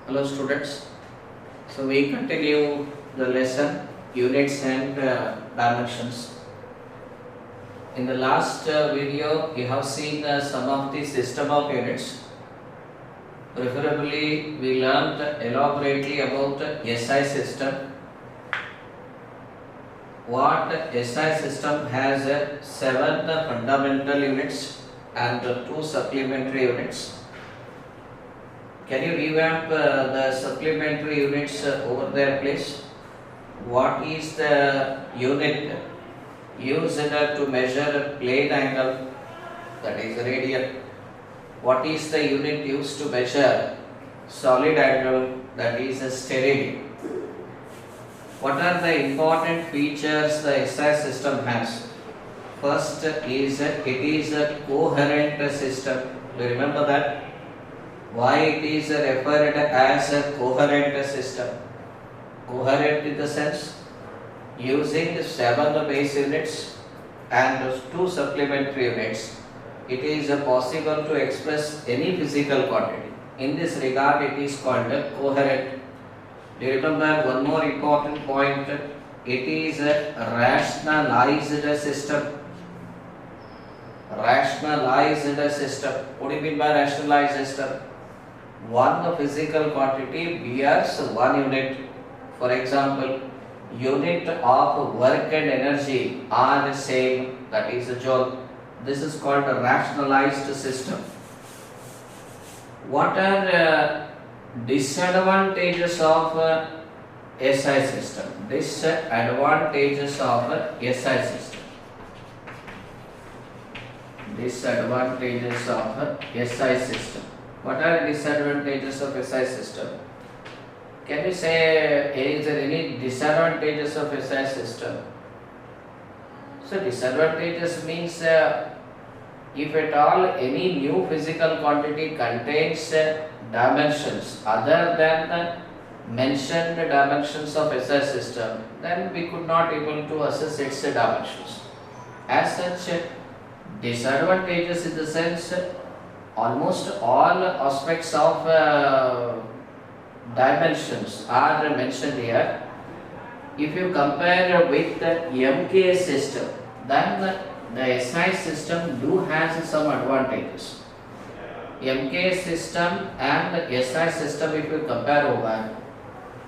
Hello students. So we continue the lesson units and dimensions. In the last video we have seen some of the system of units. Preferably we learned elaborately about SI system. What SI system has 7 fundamental units and 2 supplementary units. Can you revamp the supplementary units over there, please? What is the unit used to measure plane angle, that is radian? What is the unit used to measure solid angle, that is stereo? What are the important features the SI system has? First is it is a coherent system. Do you remember that? Why it is referred as a coherent system? Coherent in the sense using 7 base units and 2 supplementary units, it is possible to express any physical quantity. In this regard, it is called coherent. Do you remember one more important point? It is a rationalized system. Rationalized system. What do you mean by rationalized system? One physical quantity bears one unit. For example, unit of work and energy are same, that is a joule. This is called a rationalized system. What are disadvantages of SI system? Disadvantages of SI system. Disadvantages of SI system. What are disadvantages of SI system? Can you say, is there any disadvantages of SI system? So disadvantages means if at all any new physical quantity contains dimensions other than the mentioned dimensions of SI system, then we could not able to assess its dimensions. As such, disadvantages in the sense almost all aspects of dimensions are mentioned here. If you compare with the MK system, then the SI system do has some advantages. MK system and SI system, if you compare over,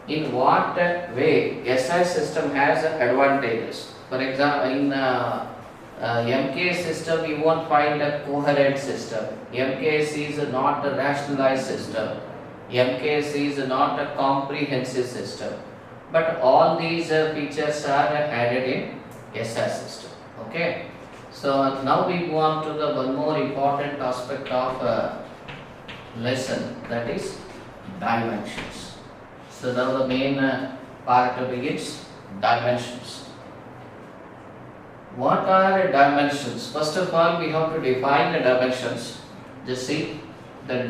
in what way SI system has advantages? For example, in MK system you won't find a coherent system. MKS is not a rationalized system. MKS is not a comprehensive system. But all these features are added in SI system. Okay. So now we move on to the one more important aspect of lesson, that is dimensions. So now the main part begins, dimensions. What are dimensions? First of all, we have to define the dimensions. Just see the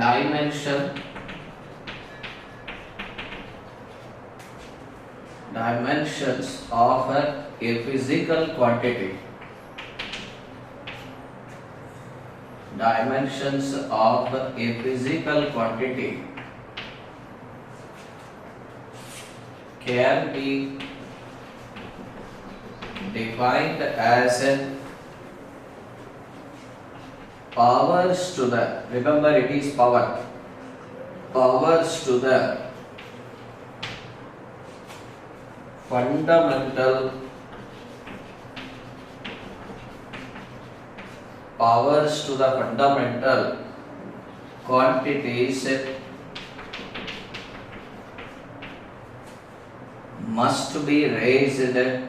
dimensions of a physical quantity. Dimensions of a physical quantity can be defined as powers to the, remember it is power, powers to the fundamental, powers to the fundamental quantities must be raised to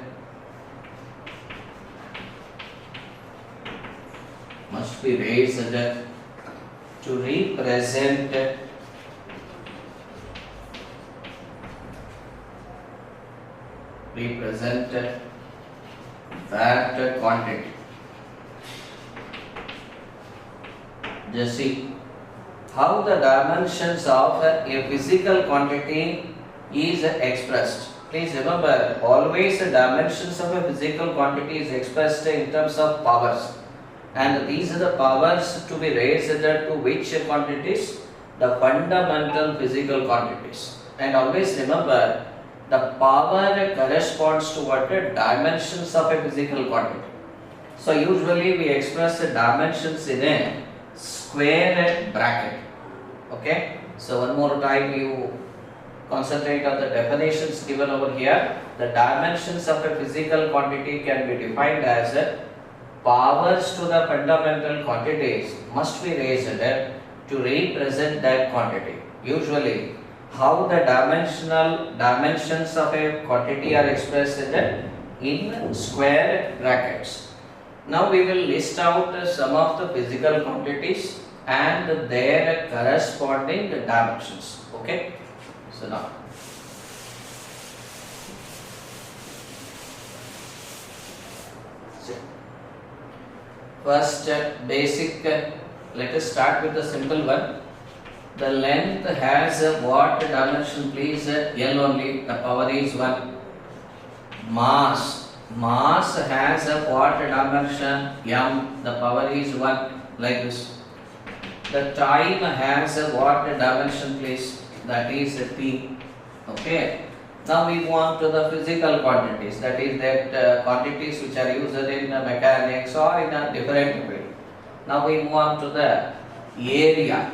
represent that quantity. Just see how the dimensions of a physical quantity is expressed. Please remember, always the dimensions of a physical quantity is expressed in terms of powers. And these are the powers to be raised to which quantities? the fundamental physical quantities. And always remember, the power corresponds to what? Dimensions of a physical quantity. So usually we express the dimensions in a square bracket. Okay. So one more time you concentrate on the definitions given over here. The dimensions of a physical quantity can be defined as powers to the fundamental quantities must be raised to represent that quantity. Usually, how the dimensions of a quantity are expressed in square brackets. Now we will list out some of the physical quantities and their corresponding dimensions. Okay. So now, first basic, let us start with the simple one. The length has what dimension, please? L only, the power is 1. Mass has what dimension? M, the power is 1, like this. The time has what dimension, please? That is T. Okay. Now we move on to the physical quantities, that is that quantities which are used in mechanics or in a different way. Now we move on to the area.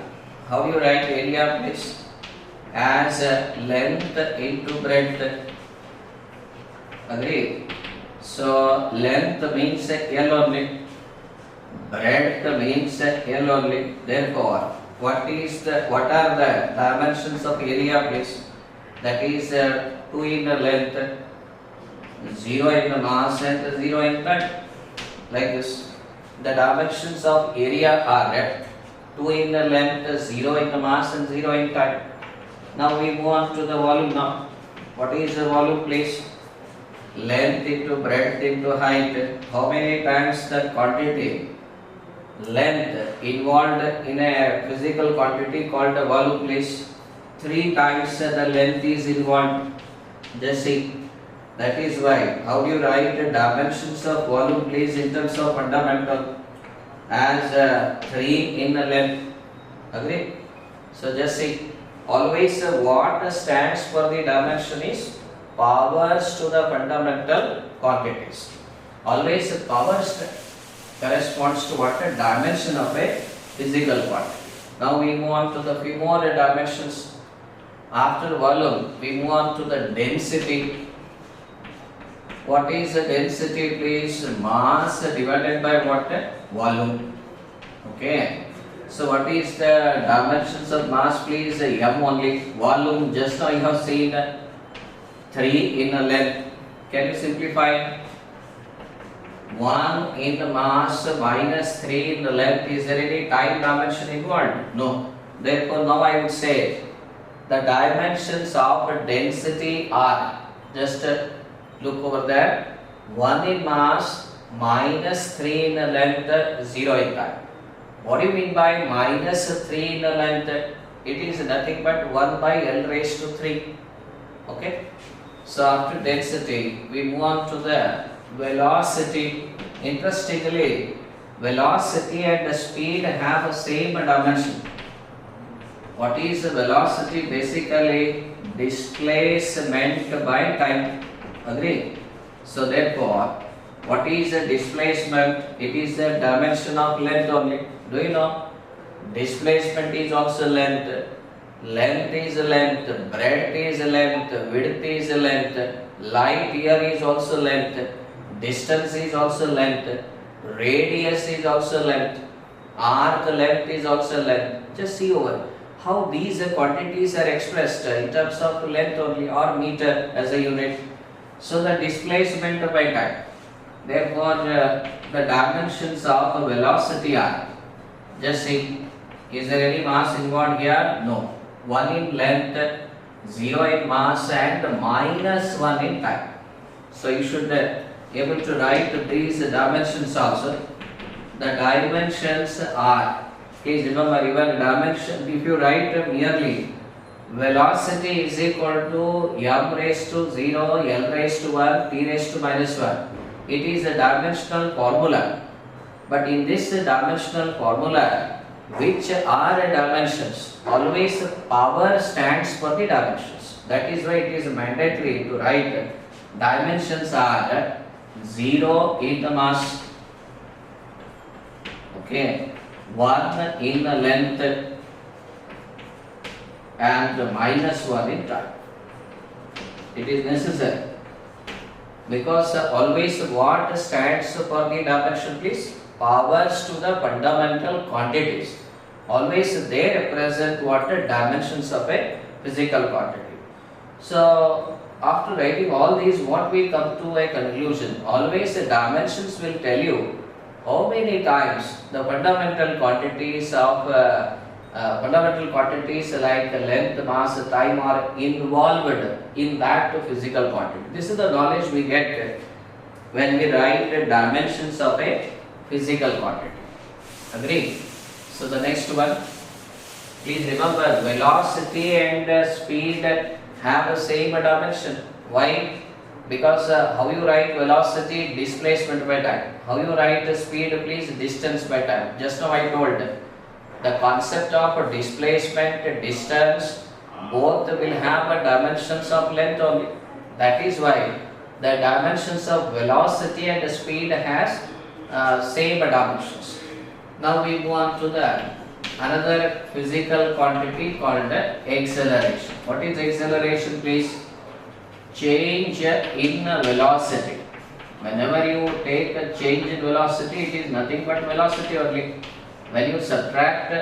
How do you write area, please? As length into breadth. Agree? So length means L only, breadth means L only. Therefore, what are the dimensions of area, please? That is 2 in the length, 0 in the mass and 0 in breadth. Like this. The dimensions of area are 2 in the length, 0 in the mass and 0 in time. Now we move on to the volume now. What is the volume, please? Length into breadth into height. How many times the quantity length involved in a physical quantity called the volume, please? 3 times the length is involved. Just see. That is why. How do you write the dimensions of volume, please, in terms of fundamental? As 3 in the length. Agree? So just see. Always what stands for the dimension is powers to the fundamental quantities. Always powers corresponds to what? A dimension of a physical quantity. Now we move on to the few more dimensions. After volume, we move on to the density. What is the density, please? Mass divided by what? Volume. Okay. So what is the dimensions of mass, please? M only. Volume, just now you have seen 3 in the length. Can you simplify? 1 in the mass minus 3 in the length. Is there any time dimension involved? No. Therefore, now I would say the dimensions of density are, just look over there, 1 in mass minus 3 in the length, 0 in time. What do you mean by minus 3 in the length? It is nothing but 1 by L raised to 3. Okay. So after density, we move on to the velocity. Interestingly, velocity and the speed have the same dimension. What is the velocity? Basically, displacement by time. Agree? So therefore, what is the displacement? It is the dimension of length only. Do you know? Displacement is also length. Length is length. Breadth is length. Width is length. Light year is also length. Distance is also length. Radius is also length. Arc length is also length. Just see over how these quantities are expressed in terms of length only or meter as a unit. So the displacement by time. Therefore, the dimensions of velocity are, just see, is there any mass involved here? No. 1 in length, 0 in mass and minus 1 in time. So you should able to write these dimensions also. The dimensions are, please remember, even dimension, if you write merely velocity is equal to m raised to 0, l raised to 1, t raised to minus 1. It is a dimensional formula. But in this dimensional formula, which are dimensions. Always power stands for the dimensions. That is why it is mandatory to write dimensions are 0 in the mass, okay, 1 in the length, and -1 in time. It is necessary because always what stands for the dimension, please? Powers to the fundamental quantities. Always they represent what the dimensions of a physical quantity. So after writing all these, what we come to a conclusion? Always the dimensions will tell you how many times the fundamental quantities of fundamental quantities like length, mass, time are involved in that physical quantity. This is the knowledge we get when we write the dimensions of a physical quantity. Agree? So the next one, please remember velocity and speed have the same dimension. Why? Because how you write velocity, displacement by time. How you write speed, please, distance by time. Just now I told the concept of displacement, distance, both will have dimensions of length only. That is why the dimensions of velocity and speed has same dimensions. Now we move on to the another physical quantity called acceleration. What is acceleration, please? Change in velocity. Whenever you take a change in velocity, it is nothing but velocity only. When you subtract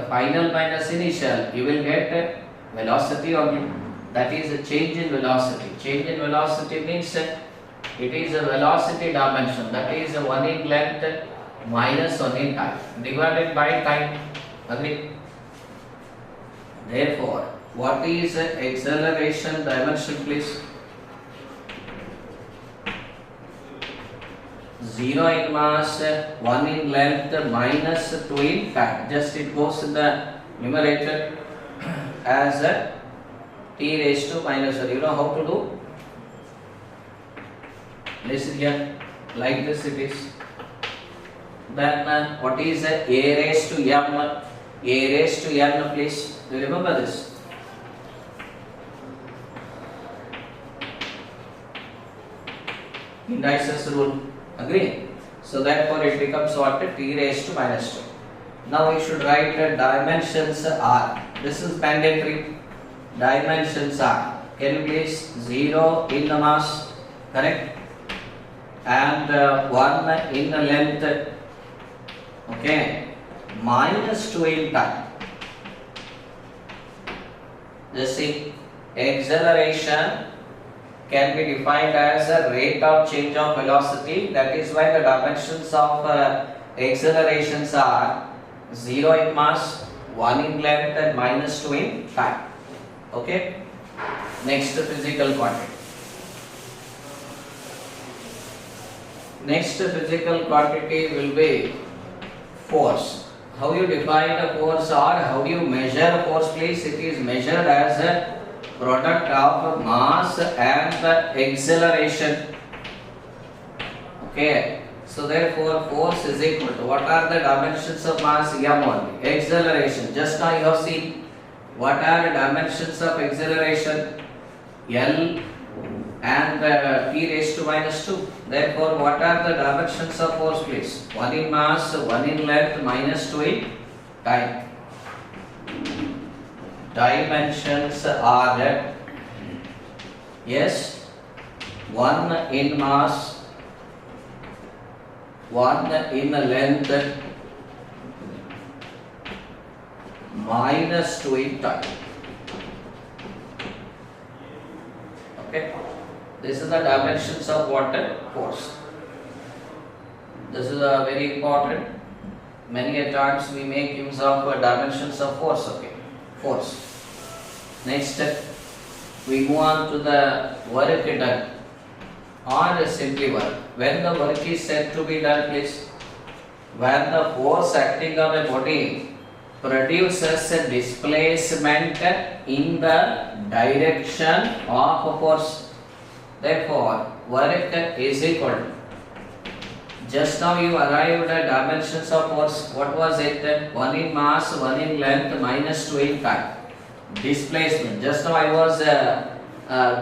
final minus initial, you will get velocity only. That is a change in velocity. Change in velocity means it is a velocity dimension. That is 1 in length minus 1 in time divided by time. Agree? Therefore, what is acceleration dimension, please? 0 in mass, 1 in length, minus 2 in time. Just it goes in the numerator as t raised to minus 1. You know how to do? Listen here, like this it is. Then what is a raised to m? A raised to n, please. Do you remember this? Indices rule. Agree? So therefore it becomes what? T raised to minus 2. Now we should write dimensions are. This is mandatory. Dimensions are. Can you please? 0 in the mass. Correct? And 1 in the length. Okay. Minus 2 in time. Just see. Acceleration can be defined as a rate of change of velocity. That is why the dimensions of accelerations are 0 in mass, 1 in length, and minus 2 in time. Okay. Next physical quantity. Next physical quantity will be force. How you define a force or how do you measure force, please? It is measured as a product of mass and acceleration. Okay. So therefore force is equal to, what are the dimensions of mass? M only. Acceleration, just now you have seen. What are the dimensions of acceleration? L and t raised to minus 2. Therefore what are the dimensions of force, please? 1 in mass, 1 in length, minus 2 in time. Dimensions are, yes, 1 in mass, 1 in length, minus 2 in time. Okay, this is the dimensions of what? Force. This is a very important. Many a times we make use of dimensions of force. Okay, force. Next step, we move on to the work done or simply work. When the work is said to be done, please, when the force acting on a body produces a displacement in the direction of a force. Therefore, work is equal to Just now you arrived at dimensions of force. What was it? 1 in mass, 1 in length, minus 2 in time. Displacement. Just now I was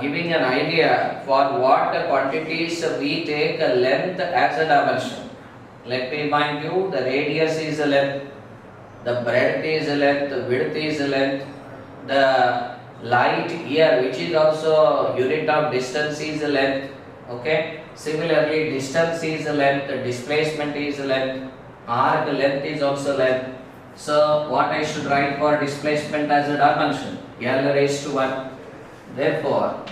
giving an idea for what quantities we take a length as a dimension. Let me remind you, the radius is a length, the breadth is a length, the width is a length, the light year, which is also unit of distance, is a length. Okay. Similarly, distance is a length, displacement is a length, arc length is also length. So what I should write for displacement as a dimension? L raised to 1. Therefore,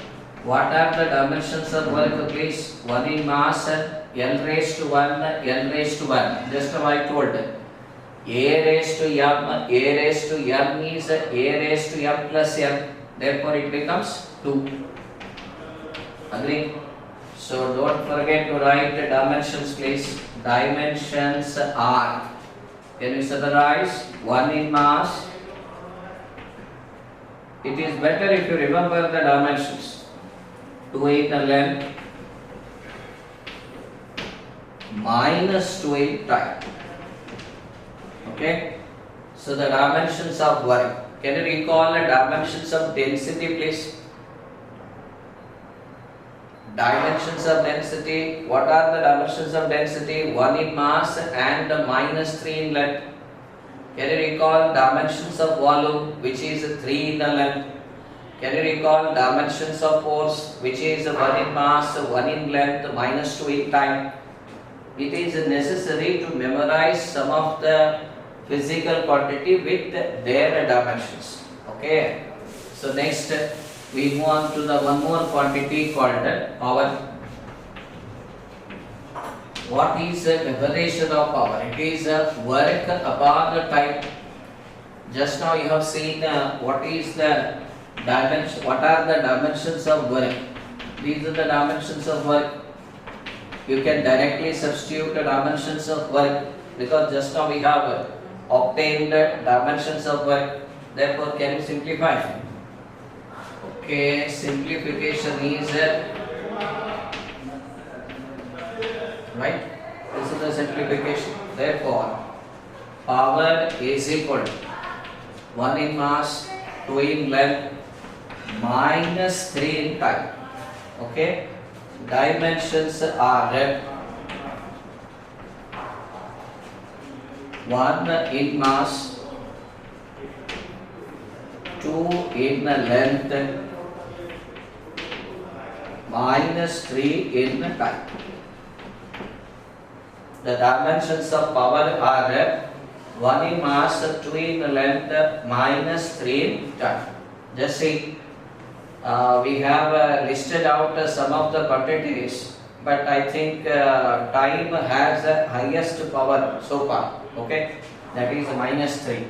what are the dimensions of work, please? 1 in mass, L raised to 1, L raised to 1. Just now I told. A raised to M, A raised to M is A raised to M plus M. Therefore, it becomes 2. Agree? So don't forget to write the dimensions, please. Dimensions are, can you summarize? 1 in mass. It is better if you remember the dimensions. 2 in length minus 2 in time. Okay. So the dimensions of work. Can you recall the dimensions of density, please? Dimensions of density. What are the dimensions of density? 1 in mass and minus 3 in length. Can you recall dimensions of volume, which is 3 in the length? Can you recall dimensions of force, which is 1 in mass, 1 in length, minus 2 in time? It is necessary to memorize some of the physical quantity with their dimensions. Okay. So next, we move on to the one more quantity called power. What is the definition of power? It is work upon the time. Just now you have seen what is the dimension. What are the dimensions of work? These are the dimensions of work. You can directly substitute the dimensions of work because just now we have obtained dimensions of work. Therefore, can you simplify? Okay, simplification is right. This is the simplification. Therefore, power is equal to 1 in mass, 2 in length, minus 3 in time. Okay. Dimensions are 1 in mass, 2 in length, minus 3 in time. The dimensions of power are 1 in mass, 2 in length, minus 3 in time. Just see, we have listed out some of the quantities, but I think time has the highest power so far. Okay, that is minus 3.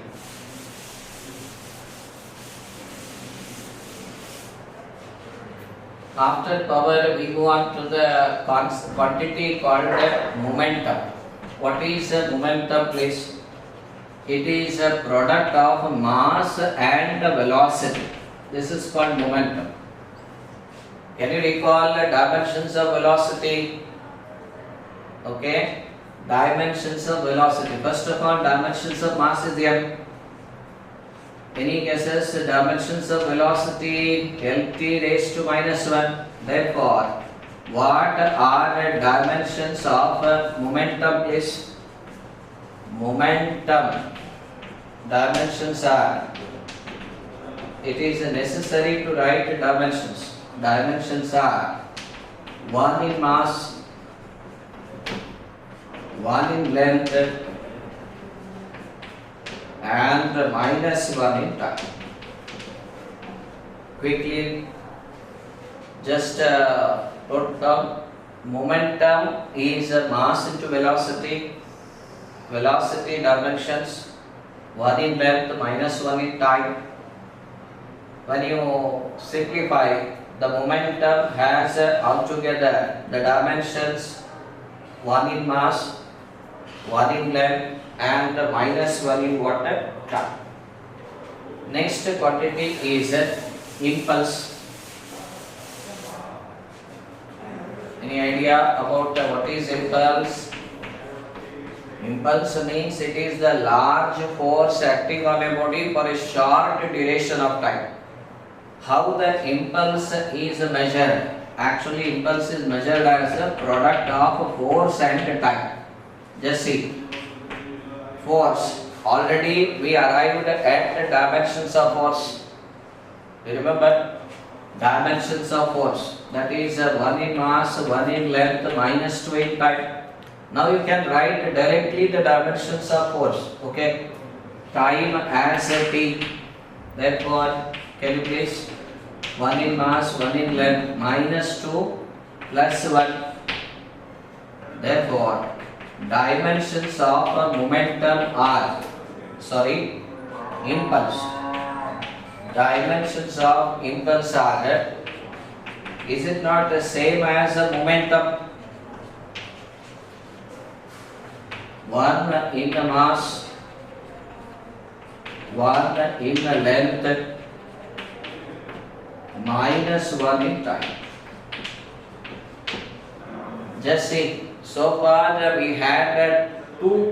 After power, we go on to the quantity called momentum. What is momentum, please? It is a product of mass and velocity. This is called momentum. Can you recall the dimensions of velocity? Okay, dimensions of velocity. First of all, dimensions of mass is m. Any guesses? Dimensions of velocity lt raised to minus 1. Therefore, what are the dimensions of momentum, please? Momentum dimensions are, it is necessary to write dimensions. Dimensions are 1 in mass, 1 in length, and minus 1 in time. Quickly, just put down. Momentum is mass into velocity. Velocity dimensions 1 in length, minus 1 in time. When you simplify, the momentum has altogether the dimensions 1 in mass, 1 in length, and minus 1 in water time. Next quantity is impulse. Any idea about what is impulse? Impulse means it is the large force acting on a body for a short duration of time. How the impulse is measured? Actually, impulse is measured as a product of force and time. Just see, force. Already we arrived at the dimensions of force. You remember? Dimensions of force. That is 1 in mass, 1 in length, minus 2 in time. Now you can write directly the dimensions of force. Okay? Time as a t. Therefore, can you please? 1 in mass, 1 in length, minus 2 plus 1. Therefore, dimensions of momentum are, impulse. Dimensions of impulse are, is it not the same as a momentum? 1 in the mass, 1 in the length, minus 1 in time. Just see, so far we had two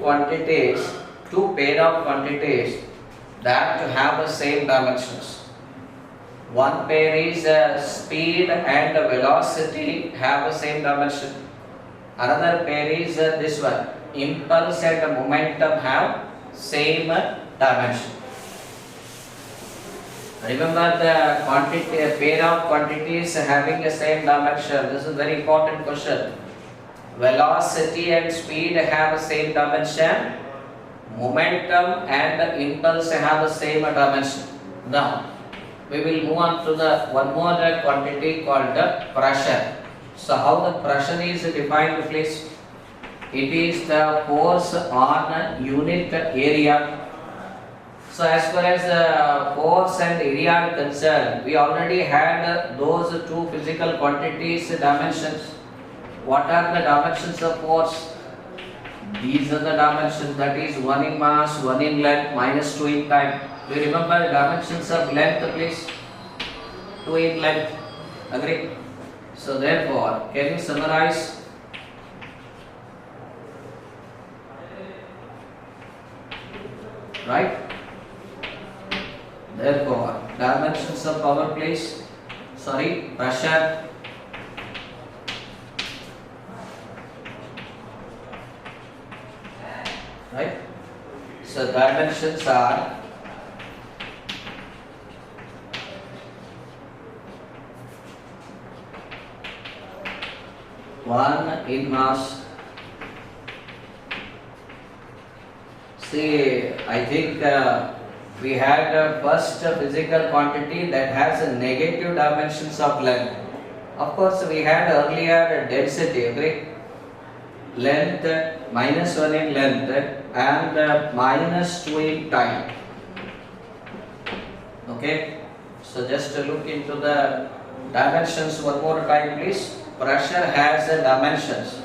pair of quantities that have the same dimensions. One pair is speed and velocity have the same dimension. Another pair is this one, impulse and momentum have same dimension. Remember the quantity, a pair of quantities having the same dimension. This is a very important question. Velocity and speed have the same dimension. Momentum and impulse have the same dimension. Now, we will move on to the one more quantity called the pressure. So, how the pressure is defined, please? It is the force on a unit area. So, as far as force and area are concerned, we already had those two physical quantities dimensions. What are the dimensions of force? These are the dimensions, that is 1 in mass, 1 in length, minus 2 in time. Do you remember the dimensions of length, please? 2 in length. Agree? So therefore, can you summarize? Right? Therefore, dimensions of power, please. Pressure. Right? So dimensions are one in mass. See, I think we had first physical quantity that has a negative dimensions of length. Of course, we had earlier density, agree? Length, minus 1 in length and minus 2 in time. Okay, so just look into the dimensions one more time, please. Pressure has dimensions.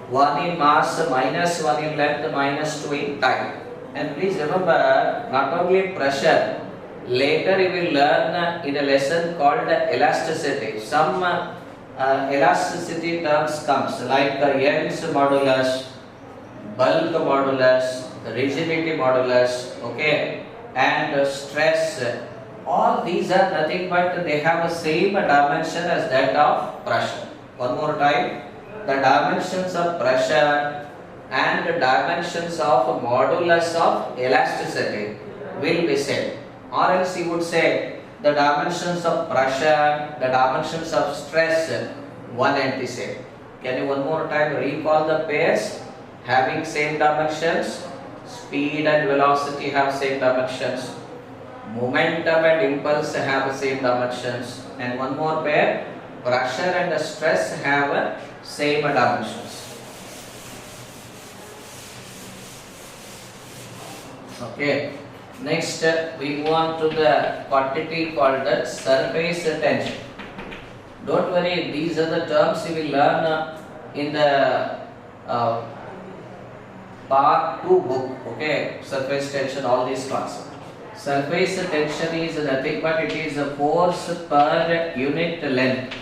1 in mass, minus 1 in length, minus 2 in time. And please remember, not only pressure, later you will learn in a lesson called elasticity. Some elasticity terms comes like Young's modulus, bulk modulus, rigidity modulus, okay, and stress. All these are nothing but they have the same dimension as that of pressure. One more time, the dimensions of pressure and the dimensions of modulus of elasticity will be same. Or else you would say the dimensions of pressure, the dimensions of stress, one and the same. Can you one more time recall the pairs having same dimensions? Speed and velocity have same dimensions. Momentum and impulse have the same dimensions. And one more pair, pressure and stress have same dimensions. Okay. Next, we move on to the quantity called the surface tension. Don't worry, these are the terms you will learn in the part 2 book. Okay, surface tension, all these concepts. Surface tension is nothing but it is a force per unit length.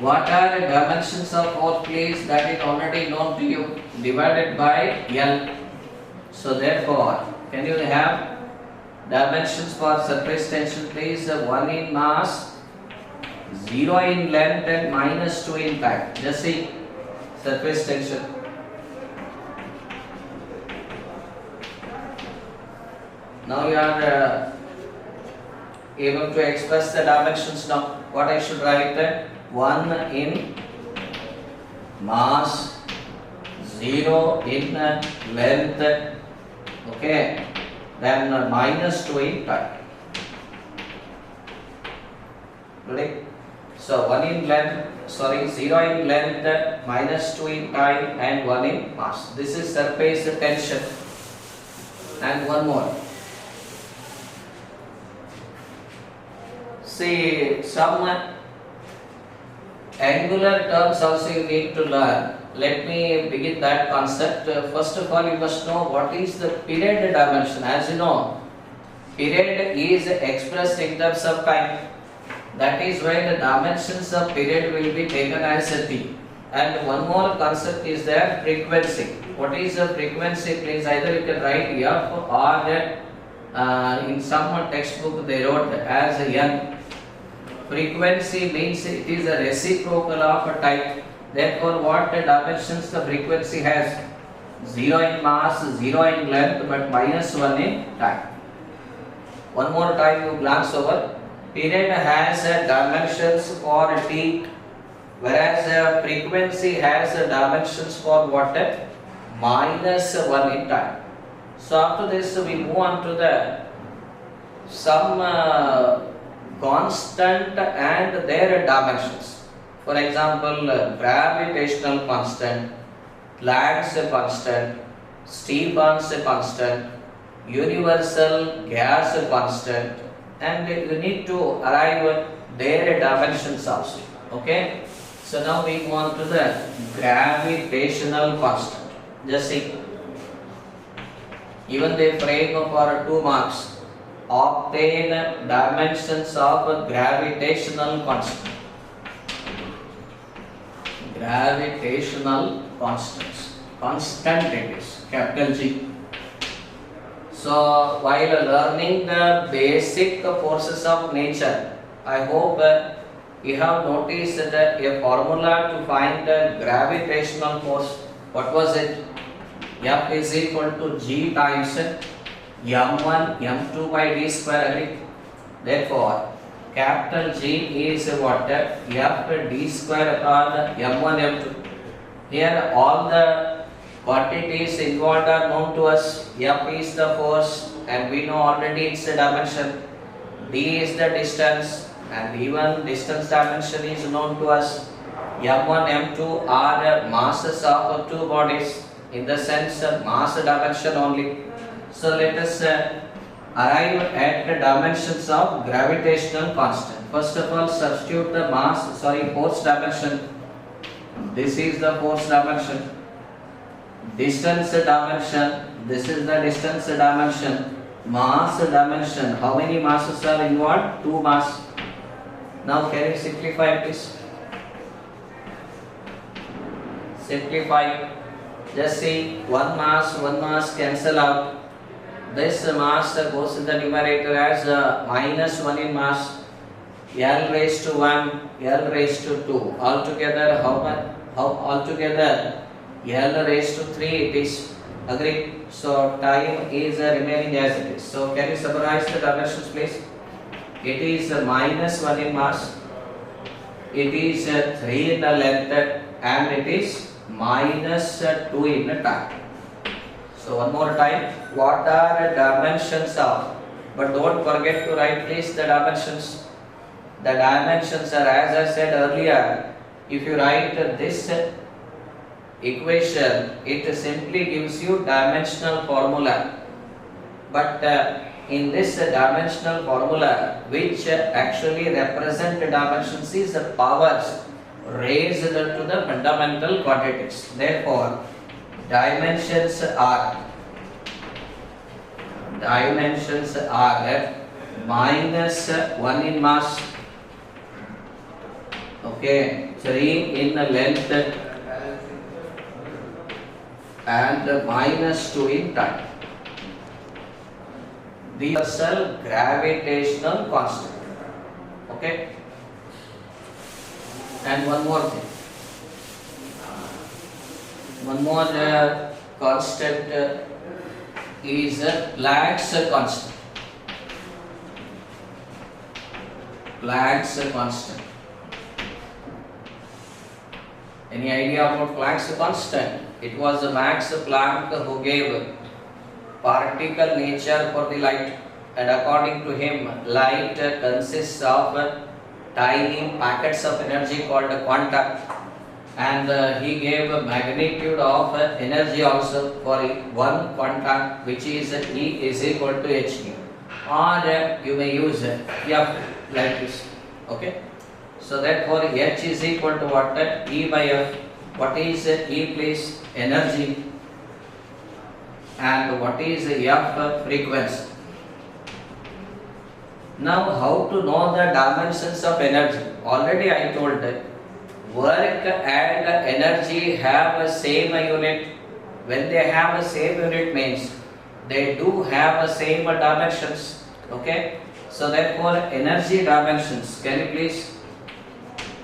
What are the dimensions of force, please? That is already known to you. Divided by L. So therefore, can you have dimensions for surface tension, please? 1 in mass, 0 in length, and minus 2 in time. Just see surface tension. Now you are able to express the dimensions now. What I should write? 1 in mass, 0 in length, okay, then minus 2 in time. Ready? So 1 in length, 0 in length, minus 2 in time, and 1 in mass. This is surface tension. And one more. See, some angular terms also you need to learn. Let me begin that concept. First of all, you must know what is the period dimension. As you know, period is expressed in terms of time. That is why the dimensions of period will be taken as a t. And one more concept is there, frequency. What is the frequency? Please, either you can write f or in some textbook they wrote as n. Frequency means it is a reciprocal of a type. Therefore, what dimensions the frequency has? 0 in mass, 0 in length, but minus 1 in time. One more time you glance over. Period has dimensions for t, whereas frequency has dimensions for what? Minus 1 in time. So after this we move on to the some constant and their dimensions. For example, gravitational constant, Planck's constant, Stefan's constant, universal gas constant, and you need to arrive at their dimensions also. Okay. So now we move on to the gravitational constant. Just see. Even they frame for 2 marks. Obtain dimensions of gravitational constant. Gravitational constants. Constant it is, capital G. So while learning the basic forces of nature, I hope you have noticed a formula to find the gravitational force. What was it? F is equal to G times m1 m2 by d square. Agree? Therefore, capital G is what? F d square upon m1 m2. Here all the quantities involved are known to us. F is the force and we know already its dimension. D is the distance and even distance dimension is known to us. M1, M2 are masses of two bodies, in the sense mass dimension only. So let us arrive at the dimensions of gravitational constant. First of all, substitute the force dimension. This is the force dimension. Distance dimension, this is the distance dimension. Mass dimension, how many masses are involved? 2 mass. Now can you simplify this? Simplify. Just see, 1 mass cancel out. This mass goes in the numerator as minus 1 in mass. L raised to 1, L raised to 2. Altogether, altogether L raised to 3 it is. Agree? So time is remaining as it is. So can you summarize the dimensions, please? It is minus 1 in mass. It is 3 in the length and it is minus 2 in the time. So one more time, what are the dimensions of? But don't forget to write please the dimensions. The dimensions are, as I said earlier, if you write this equation, it simply gives you dimensional formula. But in this dimensional formula, which actually represent the dimensions, is the powers raised to the fundamental quantities. Therefore, dimensions are minus 1 in mass, Okay, 3 in length and minus 2 in time. The universal gravitational constant. Okay, and one more thing. One more constant is Planck's constant. Planck's constant. Any idea about Planck's constant? It was Max Planck who gave particle nature for the light, and according to him, light consists of tiny packets of energy called quanta, and he gave a magnitude of energy also for one quanta, which is E is equal to h nu, or you may use F like this. Okay, so therefore H is equal to what? E by F. What is E, please? Energy. And what is F? Frequency. Now, how to know the dimensions of energy? Already I told that work and energy have a same unit. When they have a same unit means they do have a same dimensions. Okay, so therefore energy dimensions, can you please?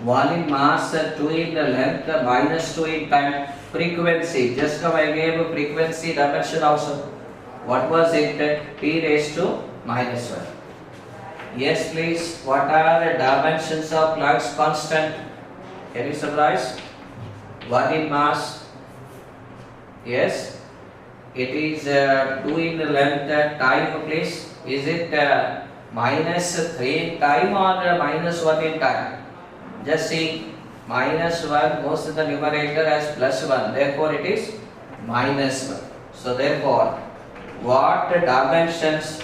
1 in mass, 2 in the length, minus 2 in time. Frequency, just now I gave a frequency dimension also. What was it? T raised to minus 1. Yes, please. What are the dimensions of Planck's constant? Can you summarize? 1 in mass. Yes. It is 2 in the length. Time, please. Is it minus 3 in time or minus 1 in time? Just see, minus 1 goes to the numerator as plus 1. Therefore, it is minus 1. So, therefore, what dimensions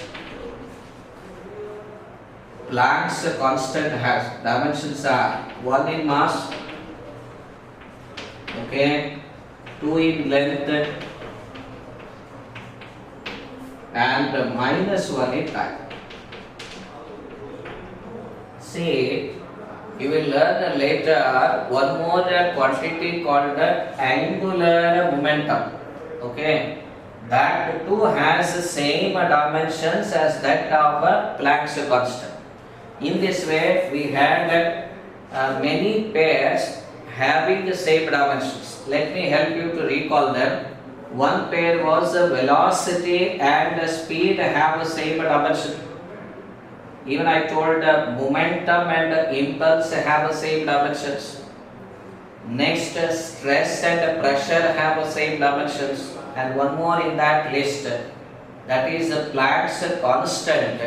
Planck's constant has? Dimensions are 1 in mass, okay, 2 in length, and minus 1 in time. See, you will learn later one more quantity called angular momentum. Okay, that too has the same dimensions as that of Planck's constant. In this way, we had many pairs having the same dimensions. Let me help you to recall them. One pair was velocity and speed have the same dimension. Even I told momentum and impulse have the same dimensions. Next, stress and pressure have the same dimensions. And one more in that list, that is Planck's constant,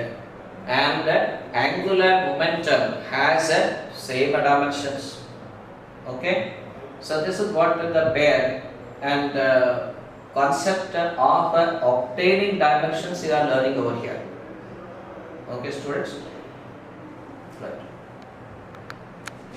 and angular momentum has same dimensions. Okay, so this is what the pair and concept of obtaining dimensions you are learning over here. Okay, students? Right.